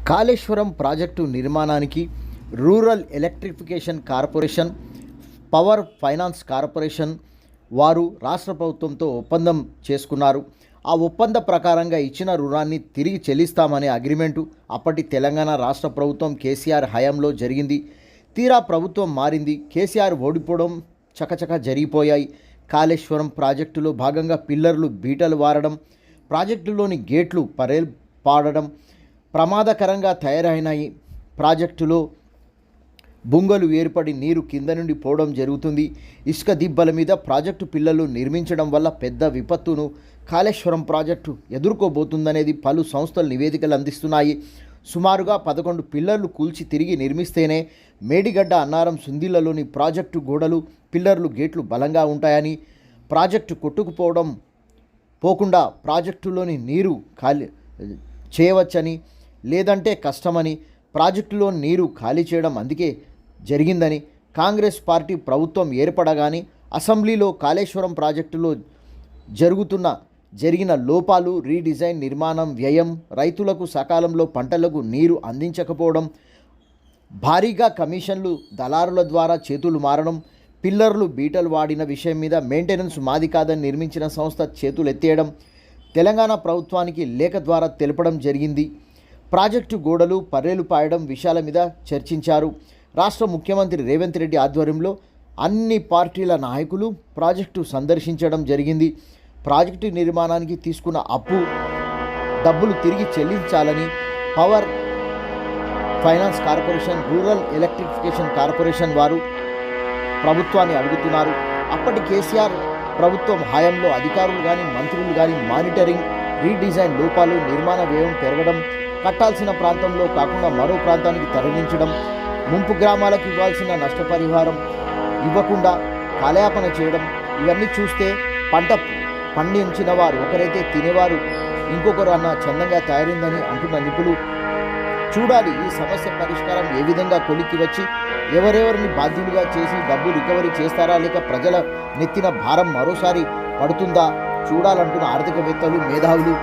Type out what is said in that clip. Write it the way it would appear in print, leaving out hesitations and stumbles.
Kaleshwaram project నిర్మాణానికి rural electrification corporation, power finance corporation వారు రాష్ట్ర ప్రభుత్వంతో ఒప్పందం చేసుకున్నారు. ఆ ఒప్పంద ప్రకారంగా ఇచ్చిన రుణాన్ని తిరిగి చెల్లిస్తామనే అగ్రిమెంటు అప్పటి తెలంగాణ రాష్ట్ర ప్రభుత్వం కేసీఆర్ హయాంలో జరిగింది. తీరా ప్రభుత్వం మారింది. కేసీఆర్ ఓడిపోవడం చకచక జరిగిపోయాయి. కాళేశ్వరం ప్రాజెక్టులో భాగంగా పిల్లర్లు బీటలు వారడం, ప్రాజెక్టులోని గేట్లు పాడడం ప్రమాదకరంగా తయారైనాయి. ప్రాజెక్టులో బుంగలు ఏర్పడి నీరు కింద నుండి పోవడం జరుగుతుంది. ఇసుక దిబ్బల మీద ప్రాజెక్టు పిల్లలు నిర్మించడం వల్ల పెద్ద విపత్తును కాళేశ్వరం ప్రాజెక్టు ఎదుర్కోబోతుందనేది పలు సంస్థలు నివేదికలు అందిస్తున్నాయి. సుమారుగా 11 పిల్లర్లు కూల్చి తిరిగి నిర్మిస్తేనే మేడిగడ్డ, అన్నారం, సుందిళ్లలోని ప్రాజెక్టు గోడలు, పిల్లర్లు, గేట్లు బలంగా ఉంటాయని, ప్రాజెక్టు పోకుండా ప్రాజెక్టులోని నీరు ఖాళీ చేయవచ్చని, లేదంటే కష్టమని, ప్రాజెక్టులో నీరు ఖాళీ చేయడం అందుకే జరిగిందని కాంగ్రెస్ పార్టీ ప్రభుత్వం ఏర్పడగానే అసెంబ్లీలో కాళేశ్వరం ప్రాజెక్టులో జరిగిన లోపాలు, రీడిజైన్, నిర్మాణం వ్యయం, రైతులకు సకాలంలో పంటలకు నీరు అందించకపోవడం, భారీగా కమిషన్లు, దళారుల ద్వారా చేతులు మారడం, పిల్లర్లు బీటలు వాడిన విషయం మీద మెయింటెనెన్స్ మాది కాదని నిర్మించిన సంస్థ చేతులు ఎత్తేయడం తెలంగాణ ప్రభుత్వానికి లేఖ ద్వారా తెలపడం జరిగింది. ప్రాజెక్టు గోడలు, పర్రెలు పాయడం విషయాల మీద చర్చించారు. రాష్ట్ర ముఖ్యమంత్రి రేవంత్ రెడ్డి ఆధ్వర్యంలో అన్ని పార్టీల నాయకులు ప్రాజెక్టు సందర్శించడం జరిగింది. ప్రాజెక్టు నిర్మాణానికి తీసుకున్న డబ్బులు తిరిగి చెల్లించాలని power finance corporation, rural electrification corporation వారు ప్రభుత్వాన్ని అడుగుతున్నారు. అప్పటి కేసీఆర్ ప్రభుత్వం హయాంలో అధికారులు కానీ, మంత్రులు కానీ మానిటరింగ్, రీడిజైన్ లోపాలు, నిర్మాణ వ్యయం పెరగడం, కట్టాల్సిన ప్రాంతంలో కాకుండా మరో ప్రాంతానికి తరలించడం, ముంపు గ్రామాలకు ఇవ్వాల్సిన నష్టపరిహారం ఇవ్వకుండా కాలయాపన చేయడం, ఇవన్నీ చూస్తే పంట పండించిన వారు ఒకరైతే తినేవారు ఇంకొకరు అన్న చందంగా తయారైందని అంటున్న నిపుణులు. చూడాలి ఈ సమస్య పరిష్కారం ఏ విధంగా కొలిక్కి వచ్చి ఎవరెవరిని బాధ్యులుగా చేసి డబ్బు రికవరీ చేస్తారా, లేక ప్రజల నెత్తిన భారం మరోసారి పడుతుందా చూడాలంటున్న ఆర్థికవేత్తలు, మేధావులు.